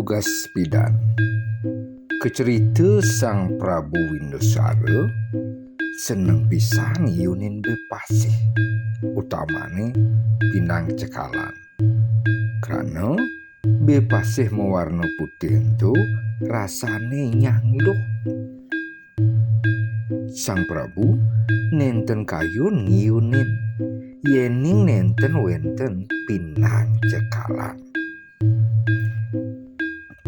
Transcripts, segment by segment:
Tugas Pidan. Kecerita Sang Prabu Windusara seneng pisan ngiyunin bepasih, utamane pinang cekalan. Karena bepasih mewarna putih itu rasane nyangluh. Sang Prabu nenten kayun ngiyunin, yening nenten wenten pinang cekalan.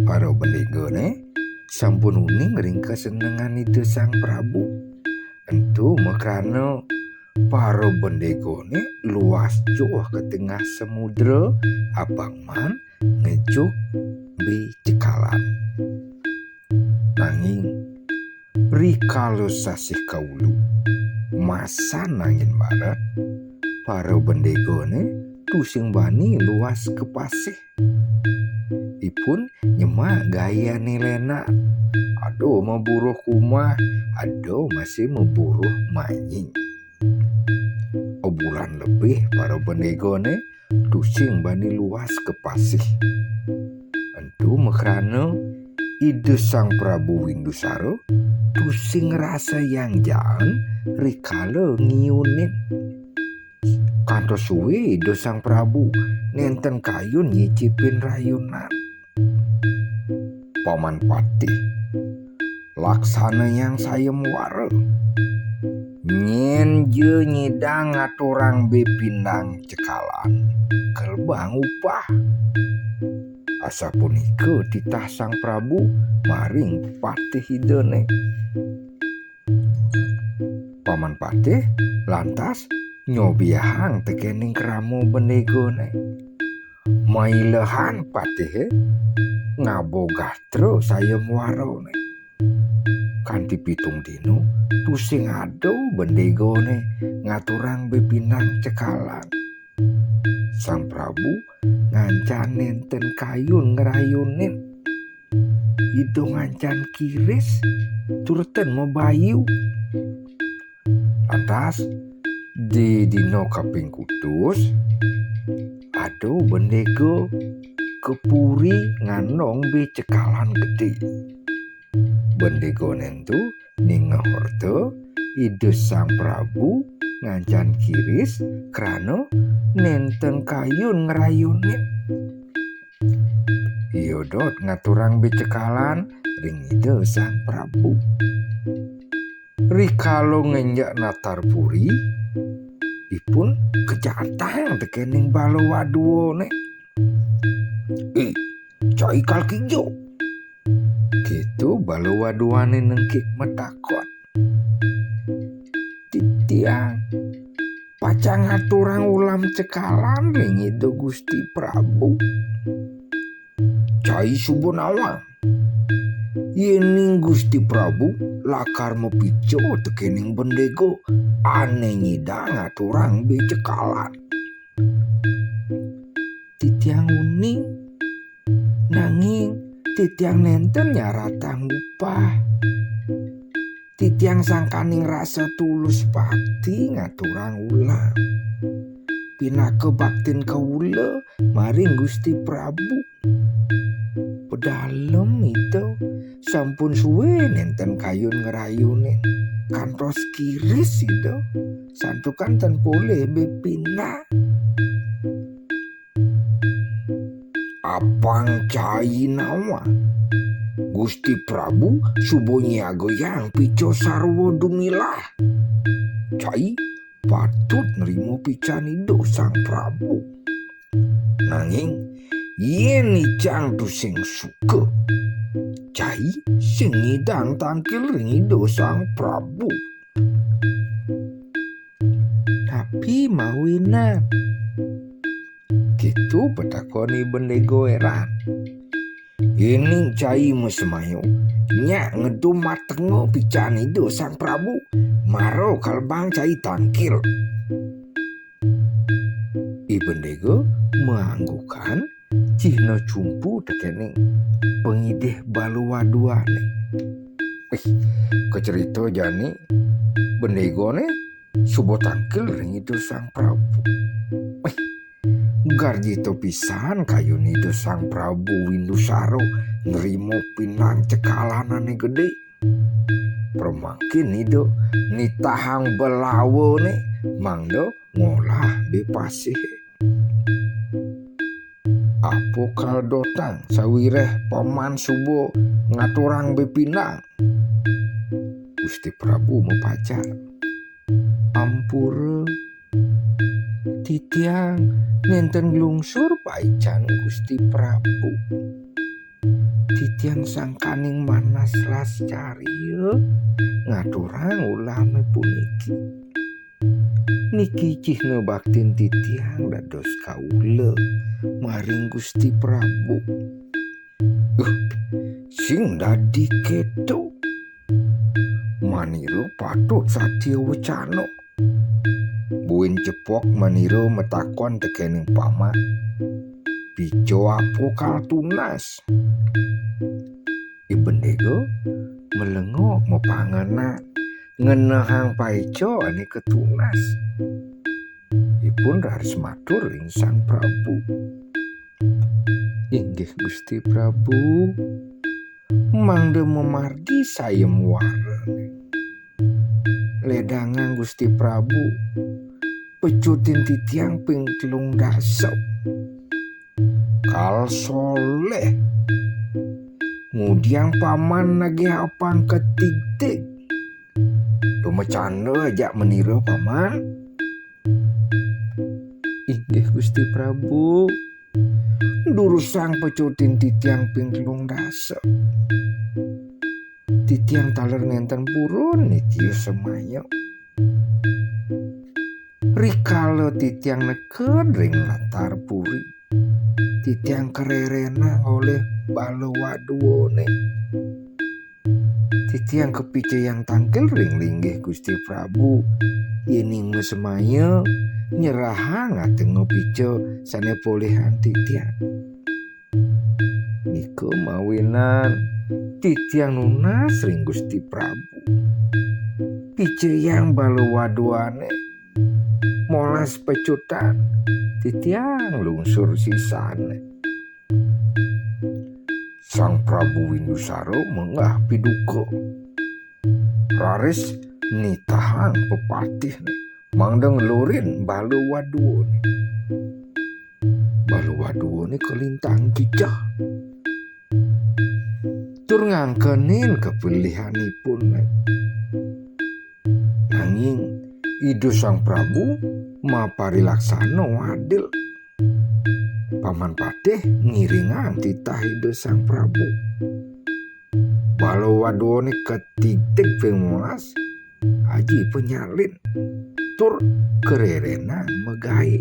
Para benegone sampun uning ring kesenengan itu Sang Prabu. Entu makrana para bendegone luas joh ke tengah samudra abang man ngejuk bi cekalan. Nanging rikalo sasih kaulu masa nangin barat para bendegone tusing bani luas ke pasih. Ipun nyemak gaya nilena, aduh memburuh kumah, aduh masih memburuh manying. Obulan lebih para bendegone tusing bani luas ke pasih. Entu makrana ide Sang Prabu Windusara tusing rasa yang jaan rikala ngiyunin. Kanto suwe ide Sang Prabu nenten kayun nyicipin rayunan. Paman Patih laksana yang sayem wara, nyen je nyidang aturang bepindang cekalan kelbang upah. Asa punika titah Sang Prabu maring Patih idene. Paman Patih lantas nyobiahang tekening keramo bendegone. Mailehan Patih ngabogastro sayem warone. Kanti pitung dino tusing ado bendegone ngaturang bepinang cekalan. Sang Prabu ngancan nenten kayun ngerayunin. Itu ngancan kiris turuten mebayu. Lantas di dino kaping kutus ado bendego kepuri nganong be cekalan gede. Bendego nentu ningehorte ide Sang Prabu ngancan kiris krano nenten kayun ngerayunin. Iodot ngaturang be cekalan ring ide Sang Prabu. Rikalo ngenjak natar puri ipun kejatang tekening balawaduone. Cai kalkijo gitu balawaduane nengkik metakot. Titiang pacang aturang ulam cekalan ring itu Gusti Prabu. Cai subunawang yening Gusti Prabu lakar mepijo tekening bendego ane nyidang aturang be cekalan. Titiang uning nanging titiang nenten nyaratang upah. Titiang sangkaning rasa tulus bakti ngaturang ulang. Pinake baktin kaula maring Gusti Prabu. Pedalem itu sampun suwe nenten kayun ngerayunin. Kantos kiris itu santukan ten boleh bepina. Apang cai nawa Gusti Prabu subonyago yang pico sarwo dumilah. Cai patut nerimo pican ido Sang Prabu. Nanging yen icang tusing suka, cai sing ngidang tangkil ring ido Sang Prabu. Tapi mawinan gitu petakoni bendego eran. Ini cai mesemayo nyak ngedum matengo pican itu Sang Prabu maro kalbang cai tangkil. I bendego menganggukan cihna cumpu tekening pengideh baluwaduane. Kecerita jani bendegone subo tangkil ring itu Sang Prabu. Garjito pisan kayunido Sang Prabu Windusaro nrimo pinang cekalanane gede. Permangkin nido nitahang belawo ne mangdo ngolah bepasih. Apo kaldotang sawireh paman subo ngaturang bepinang. Gusti Prabu mepacar. Ampura titiang nenten glungsur paican Gusti Prabu. Titiang sangkaning manas las cariya ngaturang ulame puniki. Niki cih ngebaktin titiang dados kaula maring Gusti Prabu. Sing dadi keto maniro patut satya wecana. Buin cepok maniro metakon tekening paman. Pijo apo kaltunas. Ibendego melengok mepangena ngenehang paico ane ketunas. Ipun raris matur ing Sang Prabu. Inggih Gusti Prabu, mangde memargi sayem warene. Ledangan Gusti Prabu pecutin titiang ping 13. Kal soleh ngudiang paman nagih apang ketik-tik. Tumecanda ajak menira paman. Inggih Gusti Prabu, durusang pecutin titiang ping 13. Titiang taler ngenten purun nitio semayo. Rikala titiang neken ring latar puri, titiang kererena oleh balawaduone. Titiang kepice yang tangkel ring linggih Gusti Prabu yening semaya nyerahang ateng ngopice sane polehan titiang. Niko mawinan titiang nunas ring Gusti Prabu. Pice yang balawaduane molas pecutan titiang lungsur sisane. Sang Prabu Windusaro menggah piduka. Raris nitahang pepatih mangdeng lurin balawaduane. Balawaduane kelintang gijah. Tur ngangkenin kepilihanipun. Nanging idu Sang Prabu mapari laksana wadil. Paman Patih ngiringan titah idu Sang Prabu. Balawaduane ketitik ping 15 haji penyalin. Tur kererena megai.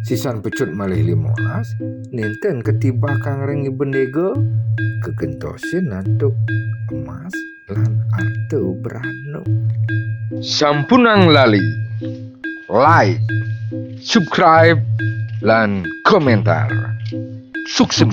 Sisan pecut malih 15 nenten ketiba kang rengi bendego kegentosin nantuk emas lan arto berano. Sampunang lali like, subscribe lan komentar. Sukses.